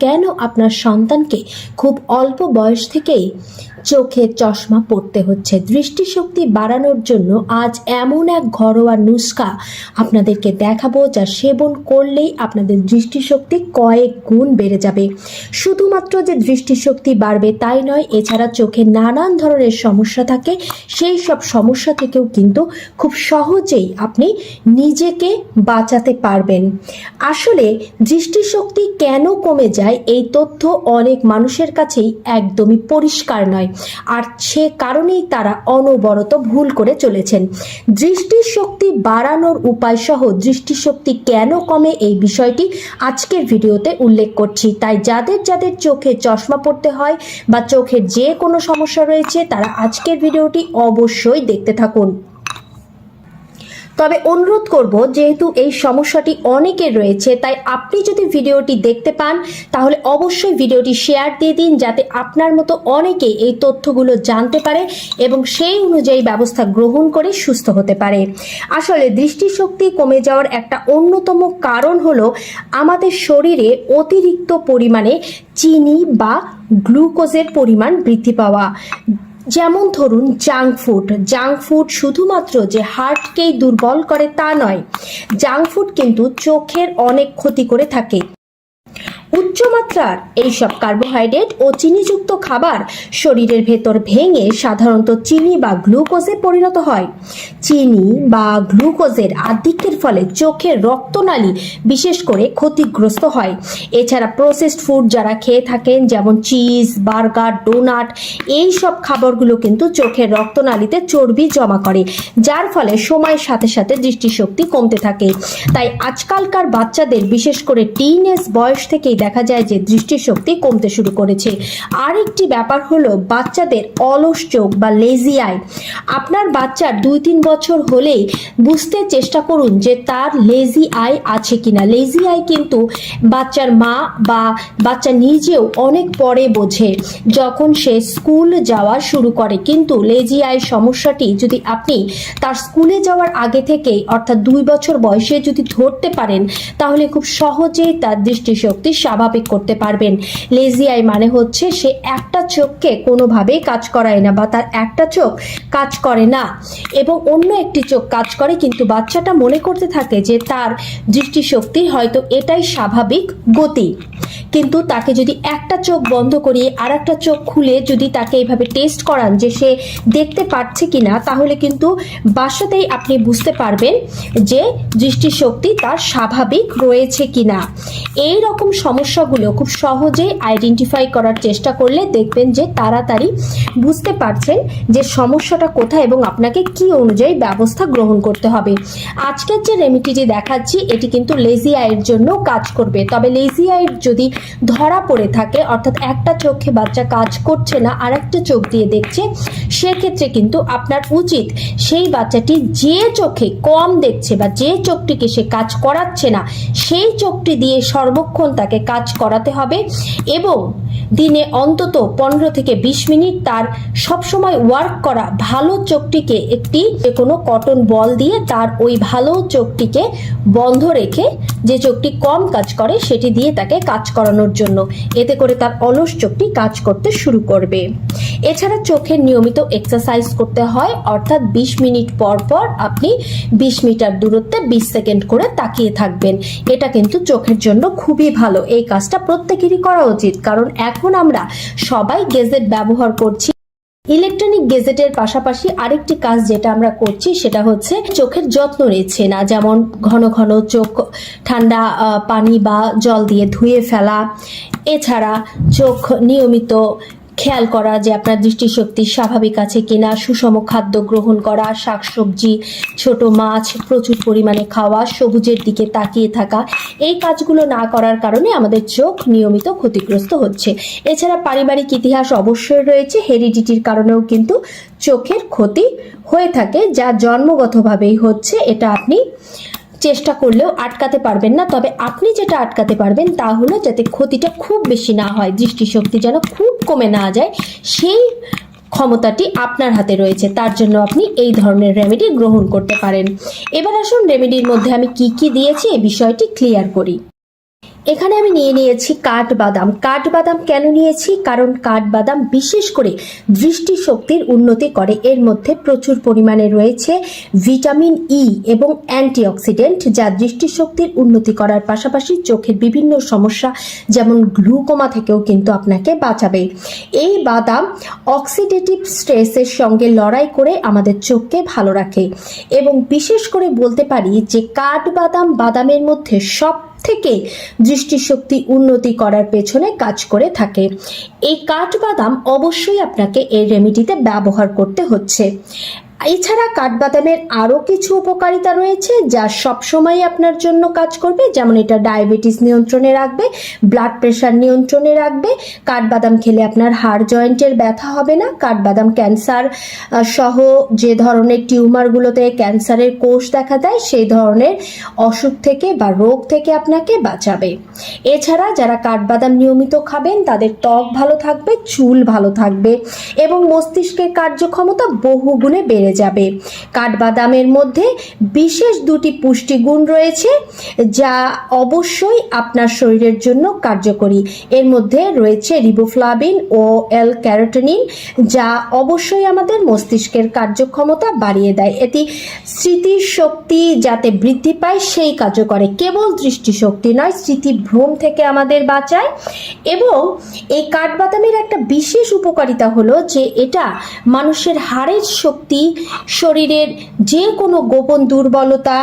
কেন আপনার সন্তানকে খুব অল্প বয়স থেকেই চোখে চশমা পড়তে হচ্ছে? দৃষ্টিশক্তি বাড়ানোর জন্য আজ এমন এক ঘরোয়া নুস্খা আপনাদেরকে দেখাবো, যা সেবন করলেই আপনাদের দৃষ্টিশক্তি কয়েক গুণ বেড়ে যাবে। শুধুমাত্র যে দৃষ্টিশক্তি বাড়বে তাই নয়, এছাড়া চোখে নানান ধরনের সমস্যা থাকে, সেই সব সমস্যা থেকেও কিন্তু খুব সহজেই আপনি নিজেকে বাঁচাতে পারবেন। আসলে দৃষ্টিশক্তি কেন কমে যায় এই তথ্য অনেক মানুষের কাছেই একদমই পরিষ্কার নয়, আর সে কারণেই তারা অনবরত ভুল করে চলেছেন। দৃষ্টিশক্তি বাড়ানোর উপায় সহ দৃষ্টিশক্তি কেন কমে এই বিষয়টি আজকের ভিডিওতে উল্লেখ করছি। তাই যাদের যাদের চোখে চশমা পড়তে হয় বা চোখের যে কোনো সমস্যা রয়েছে, তারা আজকের ভিডিওটি অবশ্যই দেখতে থাকুন। তবে অনুরোধ করব, যেহেতু এই সমস্যাটি অনেকের রয়েছে, তাই আপনি যদি ভিডিওটি দেখতে পান তাহলে অবশ্যই ভিডিওটি শেয়ার দিয়ে দিন, যাতে আপনার মতো অনেকেই এই তথ্যগুলো জানতে পারে এবং সেই অনুযায়ী ব্যবস্থা গ্রহণ করে সুস্থ হতে পারে। আসলে দৃষ্টিশক্তি কমে যাওয়ার একটা অন্যতম কারণ হলো আমাদের শরীরে অতিরিক্ত পরিমাণে চিনি বা গ্লুকোজের পরিমাণ বৃদ্ধি পাওয়া। যেমন ধরুন জাঙ্ক ফুড শুধুমাত্র যে হার্টকেই দুর্বল করে তা নয়, জাঙ্ক ফুড কিন্তু চোখের অনেক ক্ষতি করে থাকে। উচ্চমাত্রার এইসব কার্বোহাইড্রেট ও চিনিযুক্ত খাবার শরীরের ভেতর ভেঙে সাধারণত চিনি বা গ্লুকোজে পরিণত হয়। চিনি বা গ্লুকোজের আধিক্যের ফলে চোখের রক্তনালী বিশেষ করে ক্ষতিগ্রস্ত হয়। এছাড়া প্রসেসড ফুড যারা খেয়ে থাকেন, যেমন চিজ, বার্গার, ডোনাট, এই সব খাবারগুলো কিন্তু চোখের রক্তনালীতে চর্বি জমা করে, যার ফলে সময়ের সাথে সাথে দৃষ্টিশক্তি কমতে থাকে। তাই আজকালকার বাচ্চাদের, বিশেষ করে টিনেজ বয়স থেকেই দেখা যায় যে দৃষ্টিশক্তি কমতে শুরু করেছে। আরেকটি ব্যাপার হলো বাচ্চাদের অলস চোখ বা লেজি আই। আপনার বাচ্চার 2-3 বছর হলেই বুঝতে চেষ্টা করুন যে তার লেজি আই আছে কিনা। লেজি আই কিন্তু বাচ্চার মা বা বাচ্চা নিজেও অনেক পরে বোঝে, যখন সে স্কুল যাওয়া শুরু করে। কিন্তু লেজি আই সমস্যাটি যদি আপনি তার স্কুলে যাওয়ার আগে থেকেই, অর্থাৎ 2 বছর বয়সে যদি ধরতে পারেন, তাহলে খুব সহজেই তার দৃষ্টিশক্তি স্বাভাবিক করতে পারবেন। লেজি আই মানে হচ্ছে সে একটা চোখকে কোনোভাবেই কাজ করায় না, বা তার একটা চোখ কাজ করে না এবং অন্য একটি চোখ কাজ করে, কিন্তু বাচ্চাটা মনে করতে থাকে যে তার দৃষ্টিশক্তি হয়তো এটাই স্বাভাবিক গতি। কিন্তু তাকে যদি একটা চোখ বন্ধ করিয়ে আর একটা চোখ খুলে যদি তাকে এইভাবে টেস্ট করান যে সে দেখতে পাচ্ছে কিনা, তাহলে কিন্তু বাসাতেই আপনি বুঝতে পারবেন যে দৃষ্টিশক্তি তার স্বাভাবিক রয়েছে কিনা। এই রকম সমস্যাগুলো খুব সহজেই আইডেন্টিফাই করার চেষ্টা করলে দেখবেন যে তাড়াতাড়ি বুঝতে পারছেন যে সমস্যাটা কোথায় এবং আপনাকে কি অনুযায়ী ব্যবস্থা গ্রহণ করতে হবে। আজকের যে রেমেডিটি দেখাচ্ছি, এটি কিন্তু লেজি আইয়ের জন্য কাজ করবে। তবে লেজি আইয়ের যদি ধরা পড়ে থাকে, অর্থাৎ একটা চোখে বাচ্চা কাজ করছে না আর একটা চোখ দিয়ে দেখছে, সেক্ষেত্রে কিন্তু আপনার উচিত সেই বাচ্চাটি যে চোখে কম দেখছে বা যে চোখটিকে সে কাজ করাচ্ছে না, সেই চোখটি দিয়ে সর্বক্ষণ তাকে কাজ করাতে হবে এবং দিনে অন্তত 15 থেকে 20 মিনিট তার সবসময় ওয়ার্ক করা ভালো চোখটিকে একটি কোনো কটন বল দিয়ে তার ওই ভালো চোখটিকে বন্ধ রেখে যে চোখটি কম কাজ করে সেটি দিয়ে তাকে কাজ করানোর জন্য। এতে করে তার অলস চোখটি কাজ করতে শুরু করবে। এছাড়া চোখের নিয়মিত এক্সারসাইজ করতে হয়, অর্থাৎ 20 মিনিট পর পর আপনি 20 মিটার দূরত্বে 20 সেকেন্ড করে তাকিয়ে থাকবেন। এটা কিন্তু চোখের জন্য খুবই ভালো। এই কাজটা প্রত্যেকেরই করা উচিত, কারণ এখন আমরা সবাই গেজেট ব্যবহার করছি। ইলেকট্রনিক গেজেটের পাশাপাশি আরেকটি কাজ যেটা আমরা করছি সেটা হচ্ছে চোখের যত্ন নিচ্ছে না, যেমন ঘন ঘন চোখ ঠান্ডা পানি বা জল দিয়ে ধুয়ে ফেলা। এছাড়া চোখ নিয়মিত খেয়াল করা যে আপনার দৃষ্টিশক্তি স্বাভাবিক আছে কিনা, সুষম খাদ্য গ্রহণ করা, শাকসবজি, ছোট মাছ প্রচুর পরিমাণে খাওয়া, সবুজের দিকে তাকিয়ে থাকা। এই কাজগুলো না করার কারণে আমাদের চোখ নিয়মিত ক্ষতিগ্রস্ত হচ্ছে। এছাড়া পারিবারিক ইতিহাস অবশ্যই রয়েছে, হেরিডিটির কারণেও কিন্তু চোখের ক্ষতি হয়ে থাকে, যা জন্মগতভাবেই হচ্ছে। এটা আপনি চেষ্টা করলেও আটকাতে পারবেন না। তবে আপনি যেটা আটকাতে পারবেন তা হলো যাতে ক্ষতিটা খুব বেশি না হয়, দৃষ্টিশক্তি যেন খুব কমে না যায়, সেই ক্ষমতাটি আপনার হাতে রয়েছে। তার জন্য আপনি এই ধরনের রেমেডি গ্রহণ করতে পারেন। এবার আসুন রেমেডির মধ্যে আমি কি কি দিয়েছি এই বিষয়টি ক্লিয়ার করি। এখানে আমি নিয়ে নিয়েছি কাঠবাদাম। কাঠবাদাম কেন নিয়েছি? কারণ কাঠবাদাম বিশেষ করে দৃষ্টিশক্তির উন্নতি করে। এর মধ্যে প্রচুর পরিমাণে রয়েছে ভিটামিন ই এবং অ্যান্টিঅক্সিডেন্ট, যা দৃষ্টিশক্তির উন্নতি করার পাশাপাশি চোখের বিভিন্ন সমস্যা যেমন গ্লুকোমা থেকেও কিন্তু আপনাকে বাঁচাবে। এই বাদাম অক্সিডেটিভ স্ট্রেসের সঙ্গে লড়াই করে আমাদের চোখকে ভালো রাখে এবং বিশেষ করে বলতে পারি যে কাঠবাদাম বাদামের মধ্যে সব থেকে দৃষ্টিশক্তি উন্নতি করার পেছনে কাজ করে থাকে। এই কাঠবাদাম অবশ্যই আপনাকে এই রেমেডিতে ব্যবহার করতে হচ্ছে। এছাড়া কাঠবাদামের আরও কিছু উপকারিতা রয়েছে যা সবসময় আপনার জন্য কাজ করবে, যেমন এটা ডায়াবেটিস নিয়ন্ত্রণে রাখবে, ব্লাড প্রেশার নিয়ন্ত্রণে রাখবে। কাঠবাদাম খেলে আপনার হাড় জয়েন্টের ব্যথা হবে না। কাঠবাদাম ক্যান্সার সহ যে ধরনের টিউমারগুলোতে ক্যান্সারের কোষ দেখা দেয় সেই ধরনের অসুখ থেকে বা রোগ থেকে আপনাকে বাঁচাবে। এছাড়া যারা কাঠবাদাম নিয়মিত খাবেন তাদের ত্বক ভালো থাকবে, চুল ভালো থাকবে এবং মস্তিষ্কের কার্যক্ষমতা বহুগুণে বেড়ে যাবে। কাঠবাদামের মধ্যে বিশেষ দুটি পুষ্টিগুণ রয়েছে যা অবশ্যই আপনার শরীরের জন্য কার্যকরী। এর মধ্যে রয়েছে রিবোফ্লাভিন ও এল ক্যারোটিনিন, যা অবশ্যই আমাদের মস্তিষ্কের কার্যক্ষমতা বাড়িয়ে দেয়। এটি স্মৃতির শক্তি যাতে বৃদ্ধি পায় সেই কাজও করে। কেবল দৃষ্টিশক্তি নয়, স্মৃতিভ্রম থেকে আমাদের বাঁচায়। এবং এই কাঠবাদামের একটা বিশেষ উপকারিতা হলো যে এটা মানুষের হাড়ের শক্তি, শরীরের যে কোনো গোপন দুর্বলতা,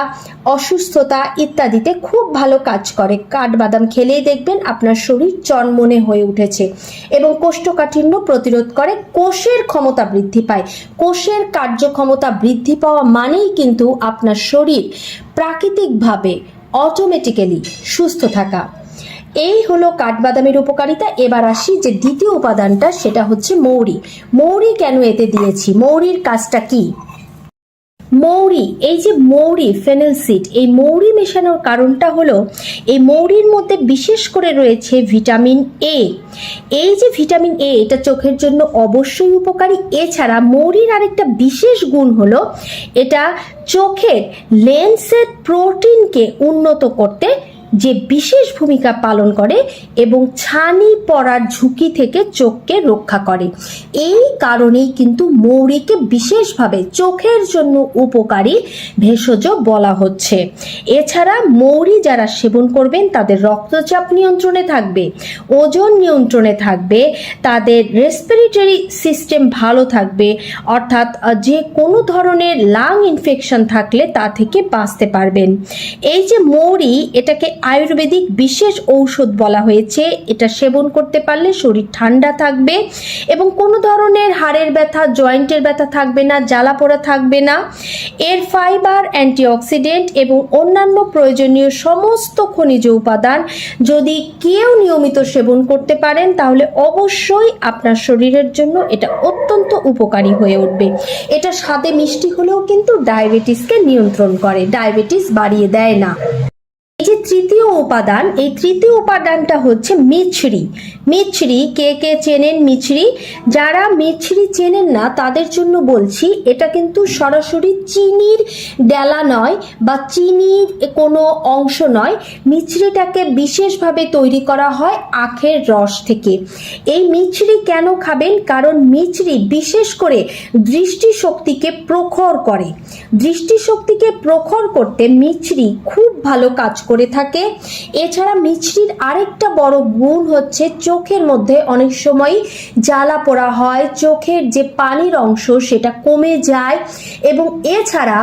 অসুস্থতা ইত্যাদিতে খুব ভালো কাজ করে। কাঠবাদাম খেলেই দেখবেন আপনার শরীর চনমনে হয়ে উঠেছে এবং কোষ্ঠকাঠিন্য প্রতিরোধ করে, কোষের ক্ষমতা বৃদ্ধি পায়। কোষের কার্যক্ষমতা বৃদ্ধি পাওয়া মানেই কিন্তু আপনার শরীর প্রাকৃতিকভাবে অটোমেটিক্যালি সুস্থ থাকা। এই হলো কাঠবাদামের উপকারিতা। এবার আসি যে দ্বিতীয় উপাদানটা, সেটা হচ্ছে মৌরি। মৌরি কেন এতে দিয়েছি? মৌরির কাজটা কি? মৌরি, এই যে মৌরি ফেনেল সিড, এই মৌরি মেশানোর কারণটা হলো এই মৌরির মধ্যে বিশেষ করে রয়েছে ভিটামিন এ। এই যে ভিটামিন এ, এটা চোখের জন্য অবশ্যই উপকারী। এছাড়া মৌরির আরেকটা বিশেষ গুণ হলো এটা চোখের লেন্সের প্রোটিনকে উন্নত করতে যে বিশেষ ভূমিকা পালন করে এবং ছানি পড়ার ঝুঁকি থেকে চোখকে রক্ষা করে। এই কারণেই কিন্তু মৌরিকে বিশেষভাবে চোখের জন্য উপকারী ভেষজ বলা হচ্ছে। এছাড়া মৌরি যারা সেবন করবেন তাদের রক্তচাপ নিয়ন্ত্রণে থাকবে, ওজন নিয়ন্ত্রণে থাকবে, তাদের রেসপিরেটরি সিস্টেম ভালো থাকবে, অর্থাৎ যে কোনো ধরনের লাং ইনফেকশন থাকলে তা থেকে বাঁচতে পারবেন। এই যে মৌরি, এটাকে আয়ুর্বেদিক বিশেষ ঔষধ বলা হয়েছে। এটা সেবন করতে পারলে শরীর ঠান্ডা থাকবে এবং কোনো ধরনের হাড়ের ব্যথা, জয়েন্টের ব্যথা থাকবে না, জ্বালা পোড়া থাকবে না। এর ফাইবার, অ্যান্টিঅক্সিডেন্ট এবং অন্যান্য প্রয়োজনীয় সমস্ত খনিজ উপাদান যদি কেউ নিয়মিত সেবন করতে পারেন তাহলে অবশ্যই আপনার শরীরের জন্য এটা অত্যন্ত উপকারী হয়ে উঠবে। এটা স্বাদে মিষ্টি হলেও কিন্তু ডায়াবেটিসকে নিয়ন্ত্রণ করে, ডায়াবেটিস বাড়িয়ে দেয় না। এই যে তৃতীয় উপাদান, এই তৃতীয় উপাদানটা হচ্ছে মিছরি। মিছরি কে কে চেনেন? মিছরি, যারা মিছরি চেনেন না তাদের জন্য বলছি, এটা কিন্তু সরাসরি চিনির ডেলা নয় বা চিনির কোনো অংশ নয়। মিছরিটাকে বিশেষভাবে তৈরি করা হয় আখের রস থেকে। এই মিছরি কেন খাবেন? কারণ মিছরি বিশেষ করে দৃষ্টিশক্তিকে প্রখর করে। দৃষ্টিশক্তিকে প্রখর করতে মিছরি খুব ভালো কাজ করে থাকে। এছাড়া মিছরির আরেকটা বড় গুণ হচ্ছে চোখের মধ্যে অনেক সময় জ্বালা পোড়া হয়, চোখের যে পানির অংশ সেটা কমে যায়। এবং এছাড়া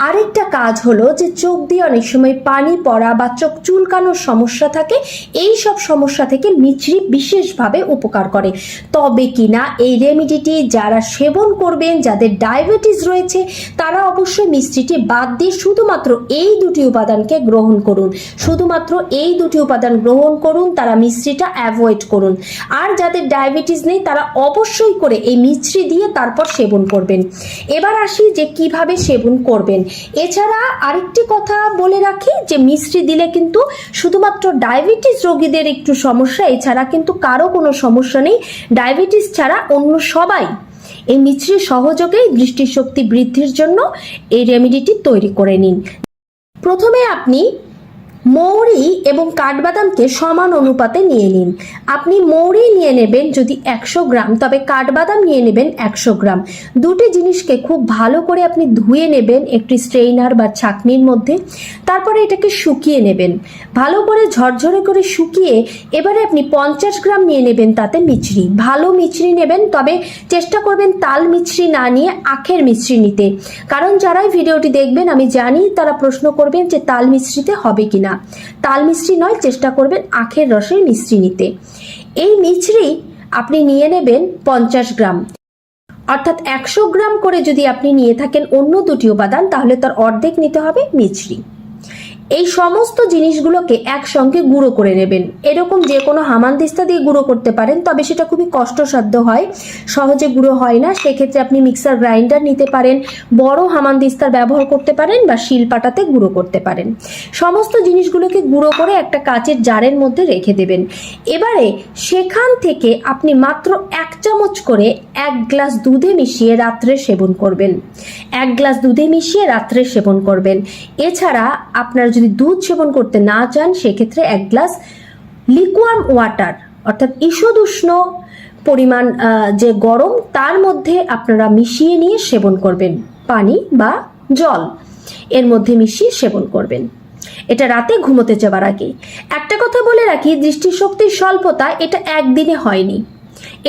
আরেকটা কাজ হলো যে চোখ দিয়ে অনেক সময় পানি পড়া বা চোখ চুলকানোর সমস্যা থাকে, এই সব সমস্যা থেকে মিছরি বিশেষভাবে উপকার করে। তবে কিনা এই রেমিডিটি যারা সেবন করবেন, যাদের ডায়াবেটিস রয়েছে, তারা অবশ্যই মিছরিটি বাদ দিয়ে শুধুমাত্র এই দুটি উপাদানকে গ্রহণ করুন। শুধুমাত্র এই দুটি উপাদান গ্রহণ করুন, তারা মিছরিটা অ্যাভয়েড করুন। আর যাদের ডায়াবেটিস নেই তারা অবশ্যই করে এই মিছরি দিয়ে তারপর সেবন করবেন। এবার আসি যে কিভাবে সেবন করবেন। এছাড়া আরেকটি কথা বলে রাখি যে মিছরি দিলে কিন্তু শুধুমাত্র ডায়াবেটিস রোগীদের একটু সমস্যা, এছাড়া কিন্তু কারো কোনো সমস্যা নেই। ডায়াবেটিস ছাড়া অন্য সবাই এই মিছরি সহযোগেই দৃষ্টিশক্তি বৃদ্ধির জন্য এই রেমেডিটি তৈরি করে নিন। প্রথমে আপনি মৌরি এবং কাঠবাদামকে সমান অনুপাতে নিয়ে নিন। আপনি মৌরি নিয়ে নেবেন যদি 100 গ্রাম, তবে কাঠবাদাম নিয়ে নেবেন 100 গ্রাম। দুটি জিনিসকে খুব ভালো করে আপনি ধুয়ে নেবেন একটি স্ট্রেইনার বা ছাঁকনির মধ্যে। তারপরে এটাকে শুকিয়ে নেবেন, ভালো করে ঝরঝরে করে শুকিয়ে এবারে আপনি 50 গ্রাম নিয়ে নেবেন তাতে মিছরি। ভালো মিছরি নেবেন, তবে চেষ্টা করবেন তাল মিছরি না নিয়ে আখের মিছরি নিতে, কারণ যারাই ভিডিওটি দেখবেন আমি জানি তারা প্রশ্ন করবেন যে তাল মিছরিতে হবে কিনা। তাল মিছরি নয়, চেষ্টা করবেন আখের রসের মিছরি নিতে। এই মিছরি আপনি নিয়ে নেবেন 50 গ্রাম, অর্থাৎ 100 গ্রাম করে যদি আপনি নিয়ে থাকেন অন্য দুটি উপাদান, তাহলে তার অর্ধেক নিতে হবে মিছরি। এই সমস্ত জিনিসগুলোকে একসঙ্গে গুঁড়ো করে নেবেন। এরকম যে কোনো হামানদিস্তা দিয়ে গুঁড়ো করতে পারেন, তবে সেটা খুবই কষ্টসাধ্য হয়, সহজে গুঁড়ো হয় না। সেক্ষেত্রে আপনি মিক্সার গ্রাইন্ডার নিতে পারেন, বড় হামানদিস্তার ব্যবহার করতে পারেন, বা শিলপাটাতে গুঁড়ো করতে পারেন। সমস্ত জিনিসগুলোকে গুঁড়ো করে একটা কাচের জারের মধ্যে রেখে দেবেন। এবারে সেখান থেকে আপনি মাত্র 1 চামচ করে 1 গ্লাস দুধে মিশিয়ে রাত্রে সেবন করবেন। 1 গ্লাস দুধে মিশিয়ে রাত্রে সেবন করবেন। এছাড়া আপনারা যদি দুধ সেবন করতে না চান, সেক্ষেত্রে 1 গ্লাস লিকুয়াম ওয়াটার, অর্থাৎ ঈষদ উষ্ণ পরিমাণ যে গরম, তার মধ্যে আপনারা মিশিয়ে নিয়ে সেবন করবেন। পানি বা জল এর মধ্যে মিশিয়ে সেবন করবেন, এটা রাতে ঘুমোতে যাবার আগে। একটা কথা বলে রাখি, দৃষ্টিশক্তির স্বল্পতা এটা একদিনে হয়নি।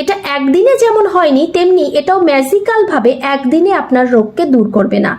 এটা একদিনে যেমন হয়নি, তেমনি এটাও ম্যাজিক্যাল ভাবে একদিনে আপনার রোগকে দূর করবে না।